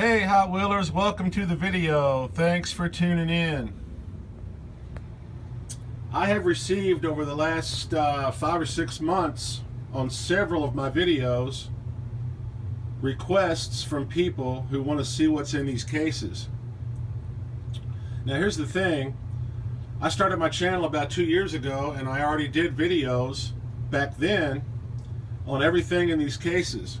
Hey Hot Wheelers, welcome to the video. Thanks for tuning in. I have received over the last 5 or 6 months on several of my videos requests from people who want to see what's in these cases. Now here's the thing, I started my channel about 2 years ago and I already did videos back then on everything in these cases.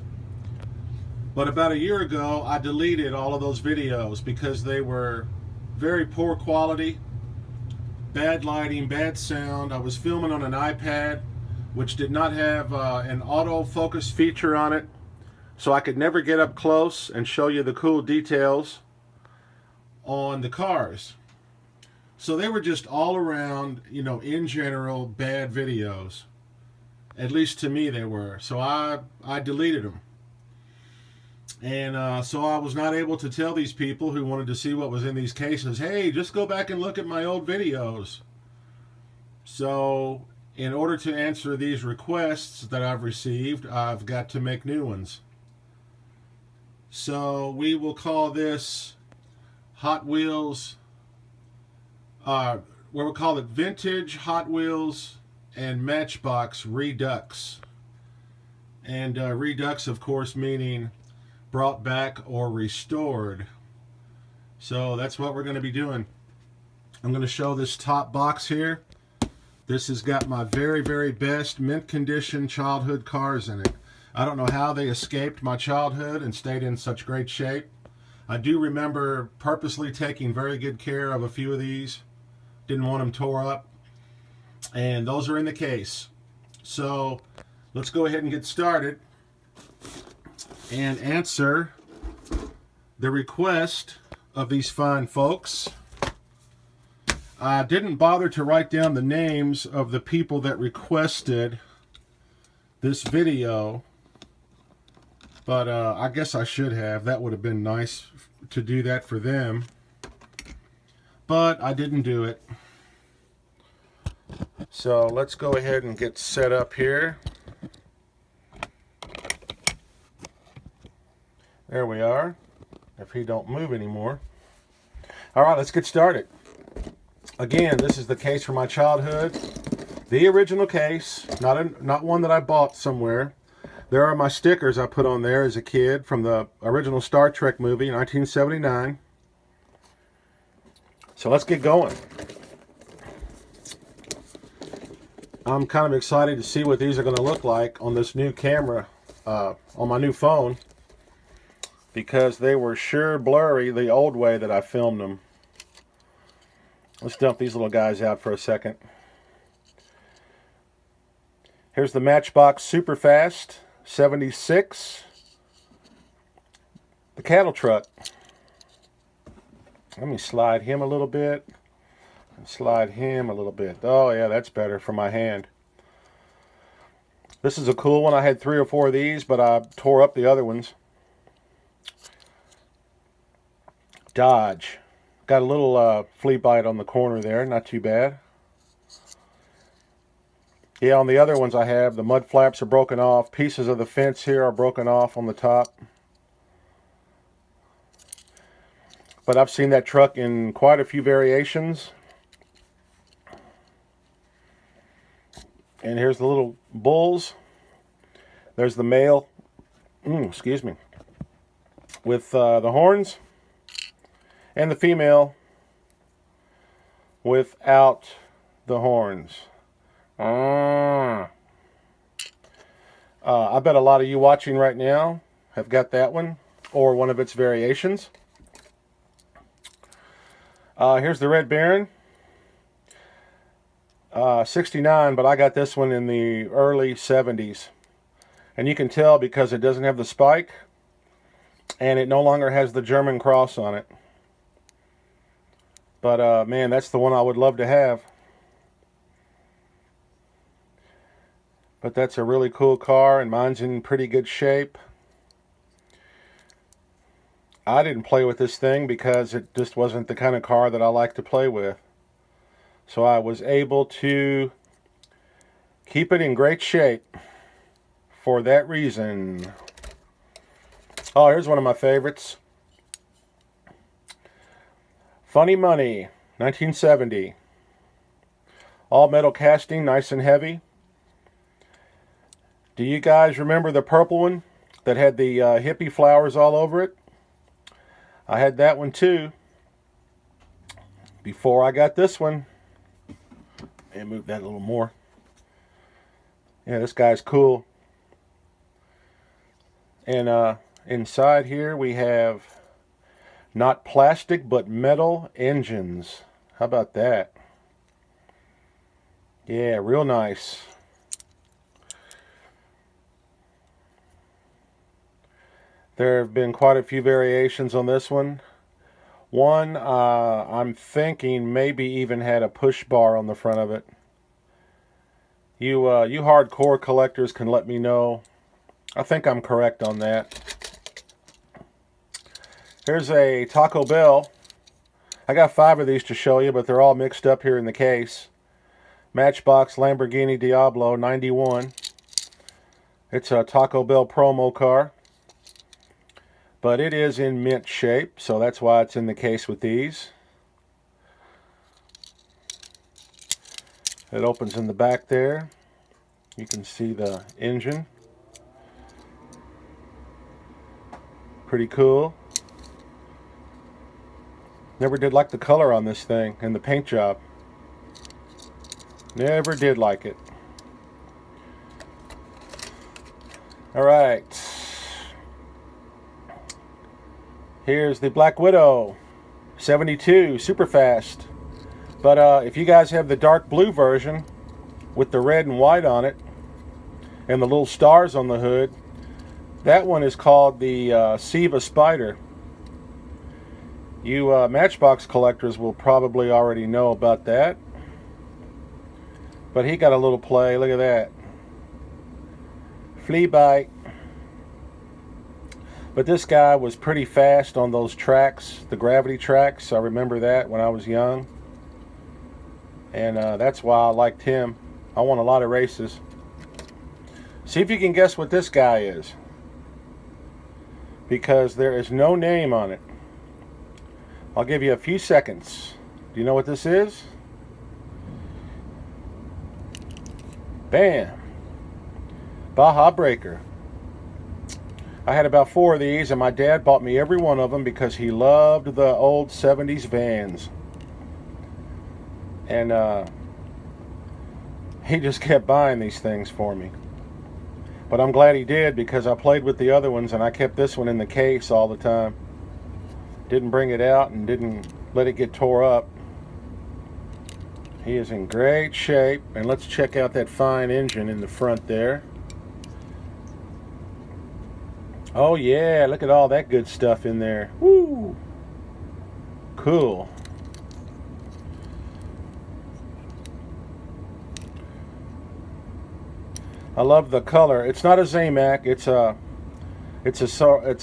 But about a year ago, I deleted all of those videos because they were very poor quality, bad lighting, bad sound. I was filming on an iPad, which did not have an autofocus feature on it, so I could never get up close and show you the cool details on the cars. So they were just all around, in general, bad videos. At least to me they were. So I deleted them. And so I was not able to tell these people who wanted to see what was in these cases, hey, just go back and look at my old videos. So in order to answer these requests that I've received, I've got to make new ones. So we will call this Hot Wheels, we'll call it Vintage Hot Wheels and Matchbox Redux. And Redux, of course, meaning brought back or restored. So that's what we're going to be doing. I'm going to show this top box here. This has got my very, very best mint condition childhood cars in it. I don't know how they escaped my childhood and stayed in such great shape. I do remember purposely taking very good care of a few of these. Didn't want them tore up. And those are in the case. So let's go ahead and get started and answer the request of these fine folks. I didn't bother to write down the names of the people that requested this video, but I guess I should have. That would have been nice to do that for them, but I didn't do it. So let's go ahead and get set up here. There we are, if he don't move anymore. All right, let's get started. Again, this is the case from my childhood. The original case, not one that I bought somewhere. There are my stickers I put on there as a kid from the original Star Trek movie, 1979. So let's get going. I'm kind of excited to see what these are going to look like on this new camera, on my new phone, because they were sure blurry the old way that I filmed them. Let's dump these little guys out for a second. Here's the Matchbox Superfast 76. The cattle truck. Let me slide him a little bit. And slide him a little bit. Oh yeah, that's better for my hand. This is a cool one. I had 3 or 4 of these, but I tore up the other ones. Dodge. Got a little flea bite on the corner there, not too bad. Yeah, on the other ones I have, the mud flaps are broken off. Pieces of the fence here are broken off on the top. But I've seen that truck in quite a few variations. And here's the little bulls. There's the male, excuse me, with the horns. And the female without the horns. I bet a lot of you watching right now have got that one or one of its variations. Here's the Red Baron. 69, but I got this one in the early 70s. And you can tell because it doesn't have the spike and it no longer has the German cross on it. But man, that's the one I would love to have. But that's a really cool car, and mine's in pretty good shape. I didn't play with this thing because it just wasn't the kind of car that I like to play with. So I was able to keep it in great shape for that reason. Oh, here's one of my favorites. Funny Money, 1970. All metal casting, nice and heavy. Do you guys remember the purple one that had the hippie flowers all over it? I had that one too before I got this one. And move that a little more. Yeah, this guy's cool. And inside here we have not plastic but metal engines. How about that? Yeah, real nice. There have been quite a few variations on this one. One, I'm thinking maybe even had a push bar on the front of it. You hardcore collectors can let me know. I think I'm correct on that. Here's a Taco Bell. I got 5 of these to show you, but they're all mixed up here in the case. Matchbox Lamborghini Diablo 91. It's a Taco Bell promo car. But it is in mint shape, so that's why it's in the case with these. It opens in the back there. You can see the engine. Pretty cool. Never did like the color on this thing and the paint job. Never did like it. Alright. Here's the Black Widow. 72, super fast. But if you guys have the dark blue version with the red and white on it and the little stars on the hood, that one is called the Siva Spider. You Matchbox collectors will probably already know about that. But he got a little play. Look at that. Flea bite. But this guy was pretty fast on those tracks, the gravity tracks. I remember that when I was young. And that's why I liked him. I won a lot of races. See if you can guess what this guy is. Because there is no name on it. I'll give you a few seconds. Do you know what this is? Bam. Baja Breaker. I had about 4 of these, and my dad bought me every one of them because he loved the old 70s vans. And he just kept buying these things for me. But I'm glad he did, because I played with the other ones and I kept this one in the case all the time. Didn't bring it out and didn't let it get tore up. He is in great shape. And let's check out that fine engine in the front there. Oh yeah, look at all that good stuff in there. Woo! Cool. I love the color. It's not a Zamac. It's a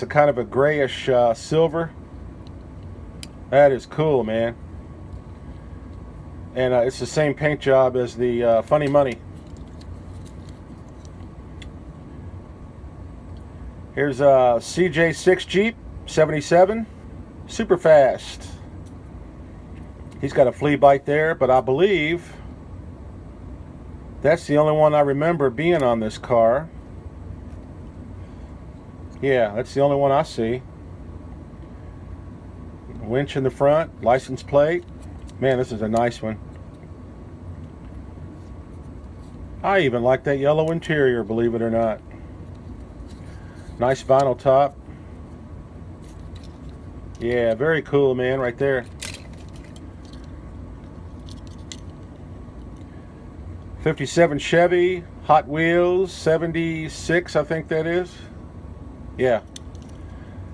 kind of a grayish silver. That is cool, man. And it's the same paint job as the Funny Money. Here's a CJ6 Jeep, 77, super fast. He's got a flea bite there, but I believe that's the only one I remember being on this car. Yeah, that's the only one I see. Winch in the front, license plate. Man, this is a nice one. I even like that yellow interior, believe it or not. Nice vinyl top. Yeah, very cool, man, right there. 57 Chevy, Hot Wheels, 76, I think that is. Yeah.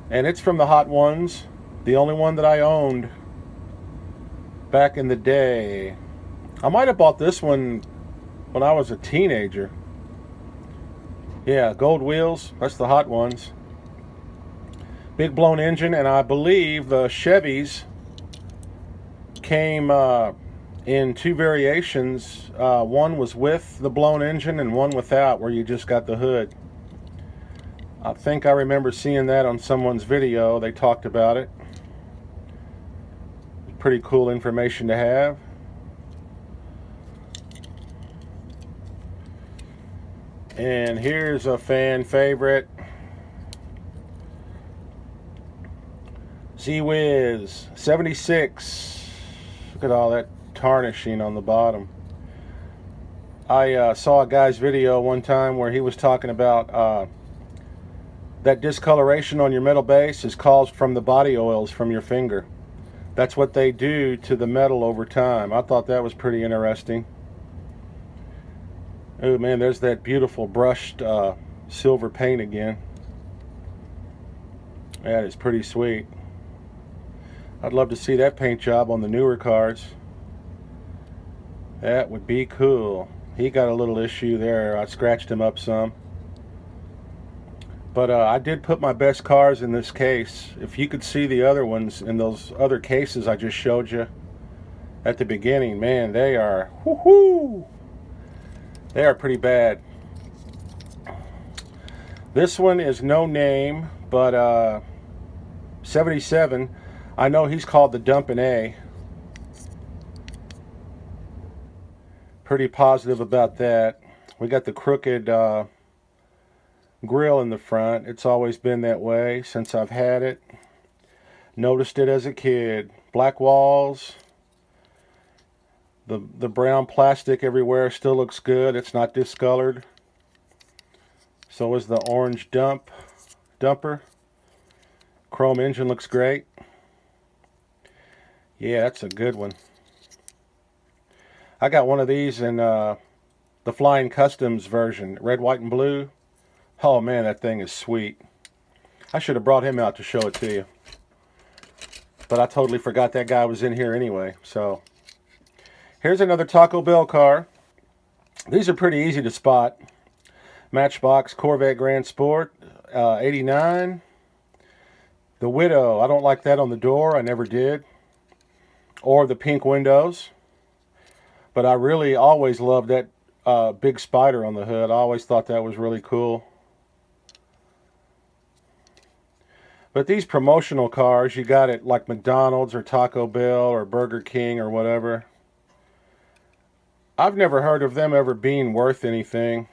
And it's from the Hot Ones. The only one that I owned back in the day. I might have bought this one when I was a teenager. Yeah, gold wheels. That's the Hot Ones. Big blown engine, and I believe the Chevys came in 2 variations. One was with the blown engine and one without, where you just got the hood. I think I remember seeing that on someone's video. They talked about it. Pretty cool information to have. And here's a fan favorite. Z-Wiz 76. Look at all that tarnishing on the bottom. I saw a guy's video one time where he was talking about that discoloration on your metal base is caused from the body oils from your finger. That's what they do to the metal over time. I thought that was pretty interesting. Oh man, there's that beautiful brushed silver paint again. That is pretty sweet. I'd love to see that paint job on the newer cars. That would be cool. He got a little issue there. I scratched him up some. But I did put my best cars in this case. If you could see the other ones in those other cases I just showed you at the beginning, man, they are, whoo-hoo! They are pretty bad. This one is no name, but 77. I know he's called the Dumpin' A. Pretty positive about that. We got the crooked grill in the front. It's always been that way since I've had it. Noticed it as a kid. Black walls. The brown plastic everywhere still looks good. It's not discolored. So is the orange dumper. Chrome engine looks great. Yeah, that's a good one. I got one of these in the Flying Customs version, red, white, and blue. Oh man, that thing is sweet. I should have brought him out to show it to you. But I totally forgot that guy was in here anyway. So here's another Taco Bell car. These are pretty easy to spot. Matchbox Corvette Grand Sport, 89. The Widow, I don't like that on the door. I never did. Or the pink windows. But I really always loved that big spider on the hood. I always thought that was really cool. But these promotional cars, you got it like McDonald's or Taco Bell or Burger King or whatever. I've never heard of them ever being worth anything.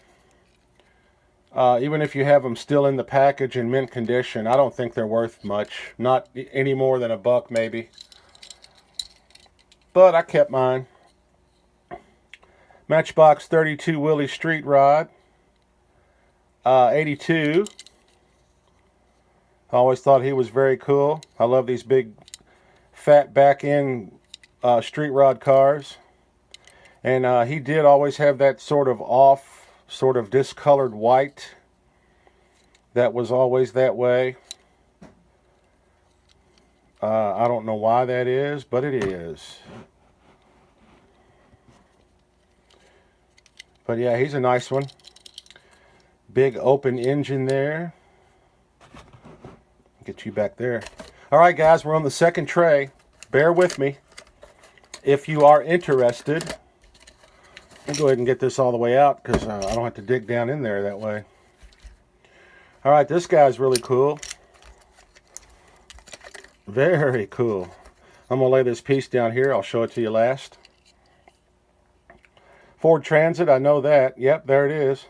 Even if you have them still in the package in mint condition, I don't think they're worth much. Not any more than $1 maybe. But I kept mine. Matchbox 32 Willie Street Rod. 82. I always thought he was very cool. I love these big fat back end street rod cars. And he did always have that sort of off, sort of discolored white. That was always that way. I don't know why that is, but it is. But yeah, he's a nice one. Big open engine there. Get you back there. Alright guys, we're on the second tray. Bear with me. If you are interested, I'll go ahead and get this all the way out because I don't have to dig down in there that way. Alright, this guy's really cool. Very cool. I'm going to lay this piece down here. I'll show it to you last. Ford Transit, I know that. Yep, there it is.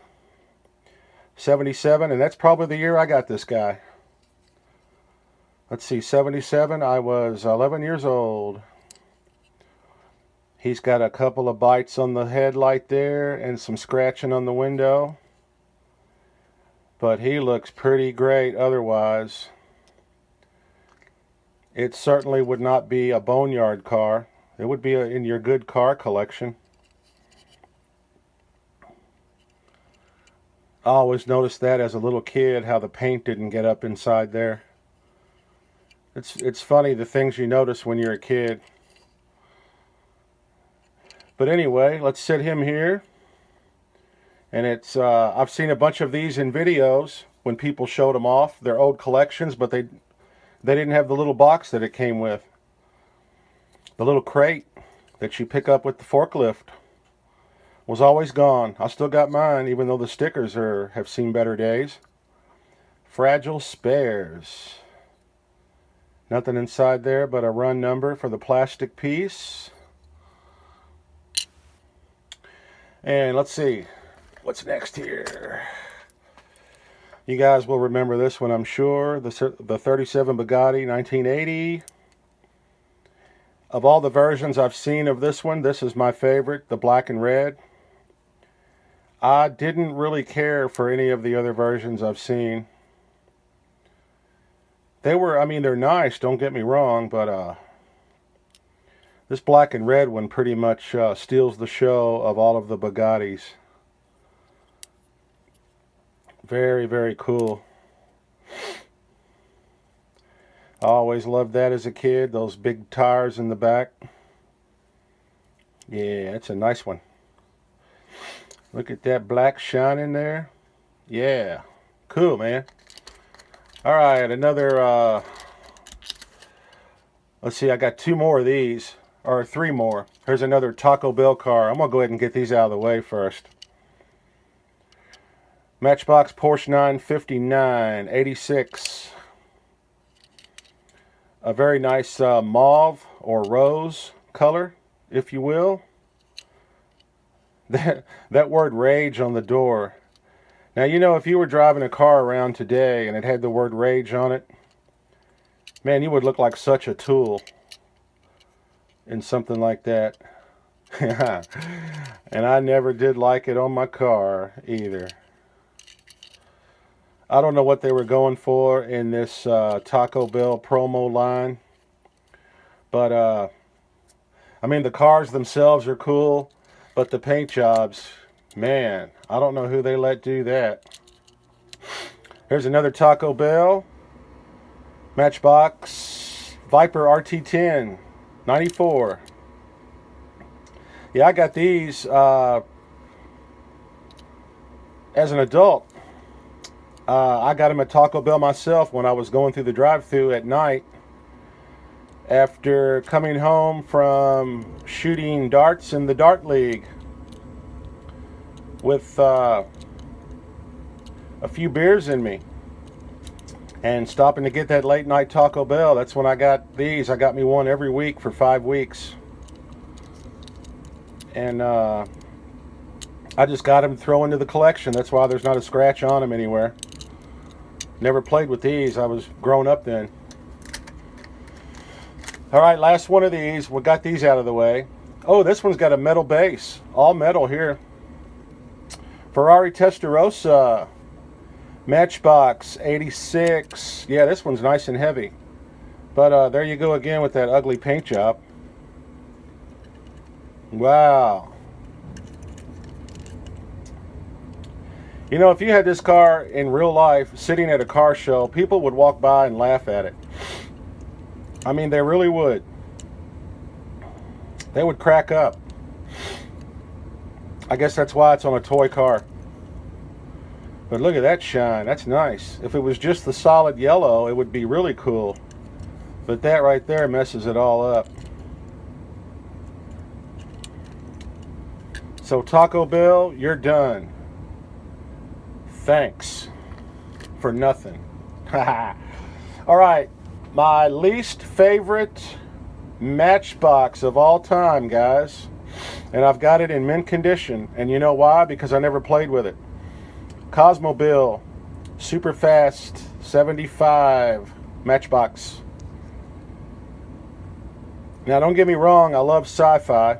77, and that's probably the year I got this guy. Let's see, 77, I was 11 years old. He's got a couple of bites on the headlight there and some scratching on the window. But he looks pretty great otherwise. It certainly would not be a boneyard car. It would be in your good car collection. I always noticed that as a little kid, how the paint didn't get up inside there. It's funny the things you notice when you're a kid. But anyway, let's set him here. And it's I've seen a bunch of these in videos when people showed them off, their old collections, but they didn't have the little box that it came with. The little crate that you pick up with the forklift was always gone. I still got mine, even though the stickers have seen better days. Fragile Spares. Nothing inside there but a run number for the plastic piece. And let's see, what's next here? You guys will remember this one, I'm sure. The 37 Bugatti, 1980. Of all the versions I've seen of this one, this is my favorite, the black and red. I didn't really care for any of the other versions I've seen. They were, I mean, they're nice, don't get me wrong, but this black and red one pretty much steals the show of all of the Bugattis. Very, very cool. I always loved that as a kid, those big tires in the back. Yeah, it's a nice one. Look at that black shine in there. Yeah, cool, man. All right, another, let's see, I got 2 more of these, or 3 more. Here's another Taco Bell car. I'm going to go ahead and get these out of the way first. Matchbox Porsche 959, 86. A very nice mauve or rose color, if you will. That word rage on the door. Now, you know, if you were driving a car around today and it had the word rage on it, man, you would look like such a tool in something like that. And I never did like it on my car either. I don't know what they were going for in this Taco Bell promo line. But, I mean, the cars themselves are cool, but the paint jobs, man, I don't know who they let do that. Here's another Taco Bell. Matchbox Viper RT10, 94. Yeah, I got these as an adult. I got them at Taco Bell myself when I was going through the drive-thru at night after coming home from shooting darts in the Dart League with a few beers in me and stopping to get that late night Taco Bell. That's when I got these. I got me one every week for 5 weeks. And I just got them to throw into the collection. That's why there's not a scratch on them anywhere. Never played with these. I was grown up then. All right, last one of these. We got these out of the way. Oh, this one's got a metal base. All metal here. Ferrari Testarossa. Matchbox 86. Yeah, this one's nice and heavy. But there you go again with that ugly paint job. Wow. You know, if you had this car in real life sitting at a car show, people would walk by and laugh at it. I mean, they really would. They would crack up. I guess that's why it's on a toy car. But look at that shine. That's nice. If it was just the solid yellow, it would be really cool. But that right there messes it all up. So Taco Bell, you're done. Thanks for nothing. All right, my least favorite Matchbox of all time, guys. And I've got it in mint condition. And you know why? Because I never played with it. Cosmobill Super Fast 75 Matchbox. Now, don't get me wrong, I love sci-fi.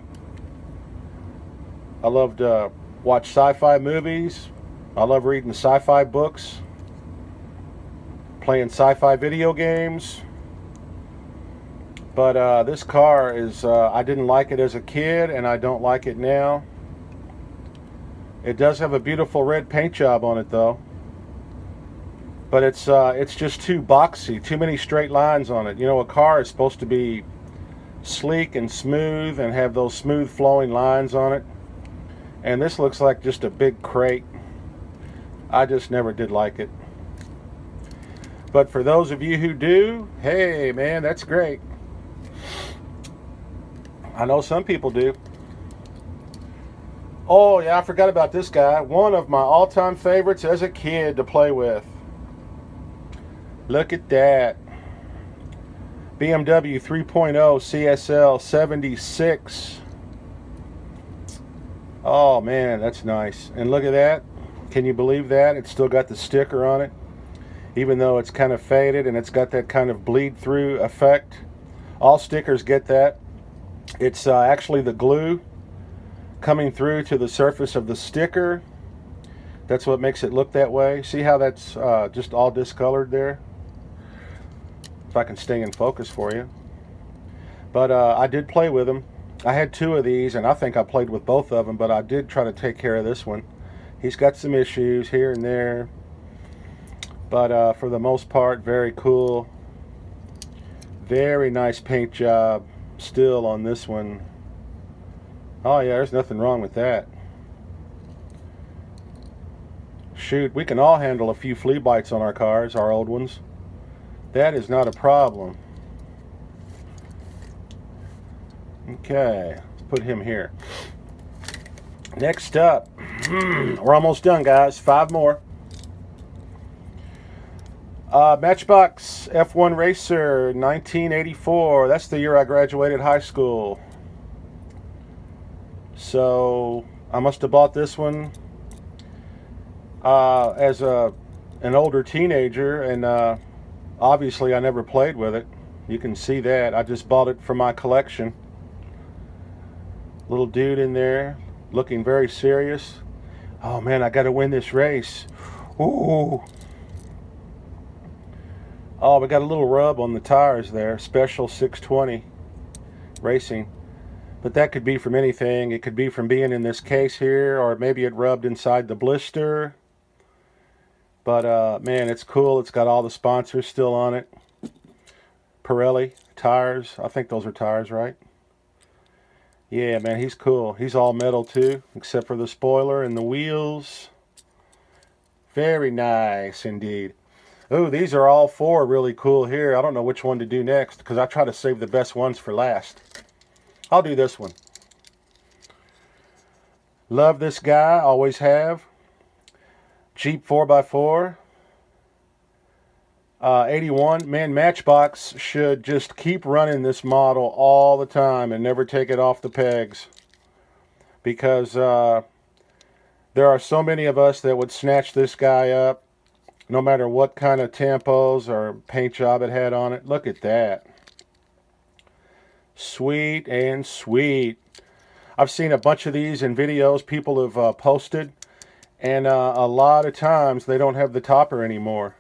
I love to watch sci-fi movies. I love reading sci-fi books, playing sci-fi video games. But this car is, I didn't like it as a kid, and I don't like it now. It does have a beautiful red paint job on it, though. But it's just too boxy, too many straight lines on it. You know, a car is supposed to be sleek and smooth and have those smooth flowing lines on it. And this looks like just a big crate. I just never did like it. But for those of you who do, hey man, that's great. I know some people do. Oh yeah, I forgot about this guy. One of my all-time favorites as a kid to play with. Look at that. BMW 3.0 CSL 76. Oh man, that's nice. And look at that. Can you believe that? It's still got the sticker on it, even though it's kind of faded and it's got that kind of bleed through effect. All stickers get that. It's actually the glue coming through to the surface of the sticker. That's what makes it look that way. See how that's just all discolored there? If I can stay in focus for you. But I did play with them. I had 2 of these, and I think I played with both of them, but I did try to take care of this one. He's got some issues here and there, but for the most part, very cool. Very nice paint job still on this one. Oh yeah, there's nothing wrong with that. Shoot, we can all handle a few flea bites on our cars, our old ones. That is not a problem. Okay, let's put him here. Next up, we're almost done, guys. 5 more. Matchbox F1 Racer 1984. That's the year I graduated high school. So I must have bought this one as an older teenager, and obviously I never played with it. You can see that. I just bought it for my collection. Little dude in there looking very serious. Oh man, I gotta win this race. Ooh. Oh, we got a little rub on the tires there. Special 620 racing. But that could be from anything. It could be from being in this case here, or maybe it rubbed inside the blister. But man, it's cool. It's got all the sponsors still on it. Pirelli tires. I think those are tires, right? Yeah, man, he's cool. He's all metal too, except for the spoiler and the wheels. Very nice indeed. Oh, these are all 4 really cool here. I don't know which one to do next because I try to save the best ones for last. I'll do this one. Love this guy, always have. Jeep 4x4. 81. Man, Matchbox should just keep running this model all the time and never take it off the pegs. Because there are so many of us that would snatch this guy up no matter what kind of tampos or paint job it had on it. Look at that. Sweet and sweet. I've seen a bunch of these in videos people have posted, and a lot of times they don't have the topper anymore.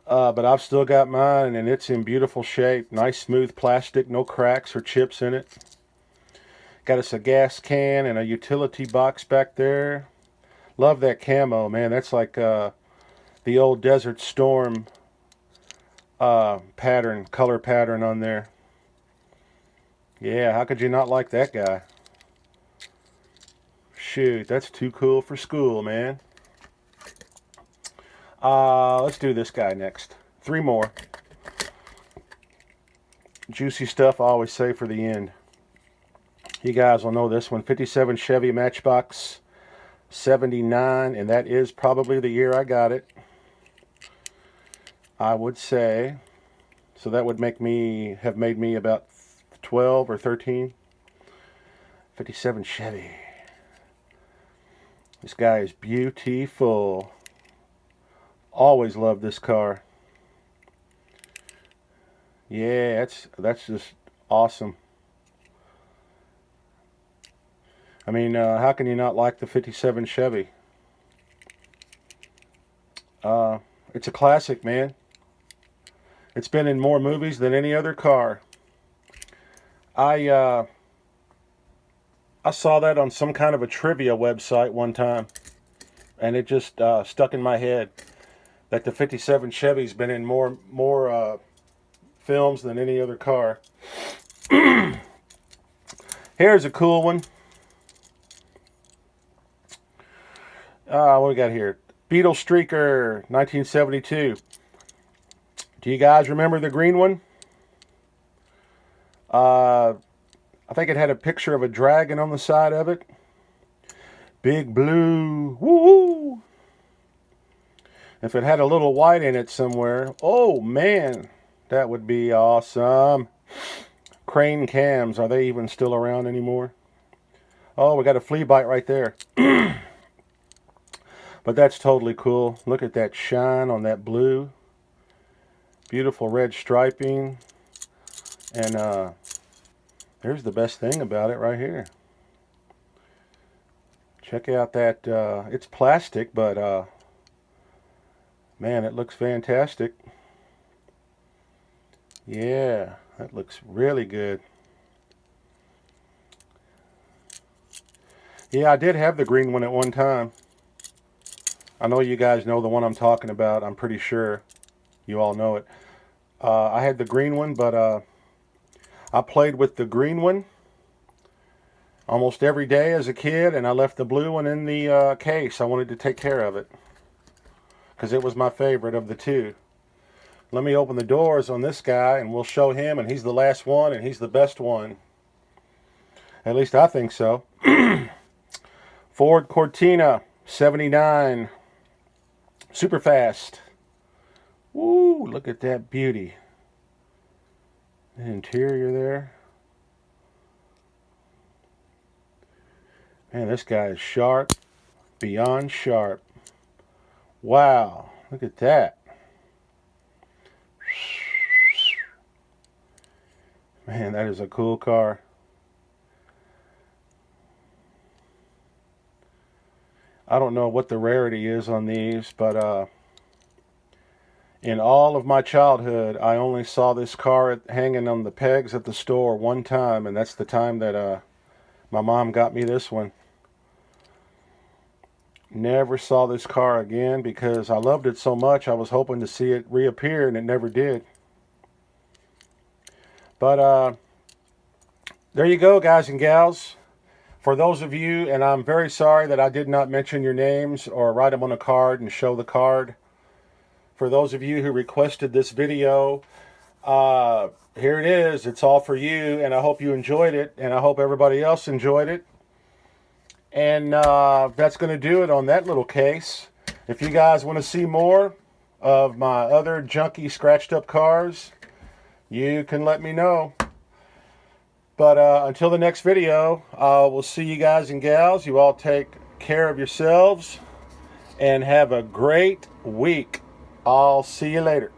But I've still got mine, and it's in beautiful shape. Nice smooth plastic, no cracks or chips in it. Got us a gas can and a utility box back there. Love that camo, man. That's like the old Desert Storm pattern, color pattern on there. Yeah, how could you not like that guy? Shoot, that's too cool for school, man. Let's do this guy next. 3 more. Juicy stuff I always save for the end. You guys will know this one. 57 Chevy Matchbox 79, and that is probably the year I got it. I would say. So that would have made me about 12 or 13. 57 Chevy. This guy is beautiful. Always loved this car. Yeah, that's just awesome. I mean, how can you not like the 57 Chevy? It's a classic, man. It's been in more movies than any other car. I saw that on some kind of a trivia website one time, and it just stuck in my head that the 57 Chevy's been in more films than any other car. Here's a cool one. What we got here? Beetle Streaker, 1972. Do you guys remember the green one? I think it had a picture of a dragon on the side of it. Big blue. Woo! If it had a little white in it somewhere, oh man, That would be awesome. Crane cams, are they even still around anymore? Oh, we got a flea bite right there. But that's totally cool. Look at that shine on that blue. Beautiful red striping. And there's the best thing about it right here. Check out that, it's plastic, but man, it looks fantastic. Yeah, that looks really good. Yeah, I did have the green one at one time. I know you guys know the one I'm talking about. I'm pretty sure you all know it. I had the green one, but I played with the green one almost every day as a kid, and I left the blue one in the case. I wanted to take care of it because it was my favorite of the two. Let me open the doors on this guy, and we'll show him, and he's the last one, and he's the best one. At least I think so. Ford Cortina 79. Super fast. Woo, look at that beauty. The interior there. Man, this guy is sharp. Beyond sharp. Wow, look at that. Man, that is a cool car. I don't know what the rarity is on these, but in all of my childhood, I only saw this car hanging on the pegs at the store one time, and that's the time that my mom got me this one. Never saw this car again because I loved it so much. I was hoping to see it reappear, and it never did. But there you go, guys and gals. For those of you, and I'm very sorry that I did not mention your names or write them on a card and show the card. For those of you who requested this video, here it is. It's all for you, and I hope you enjoyed it, and I hope everybody else enjoyed it. And that's going to do it on that little case. If you guys want to see more of my other junky, scratched up cars, you can let me know. But until the next video, we'll see you guys and gals. You all take care of yourselves and have a great week. I'll see you later.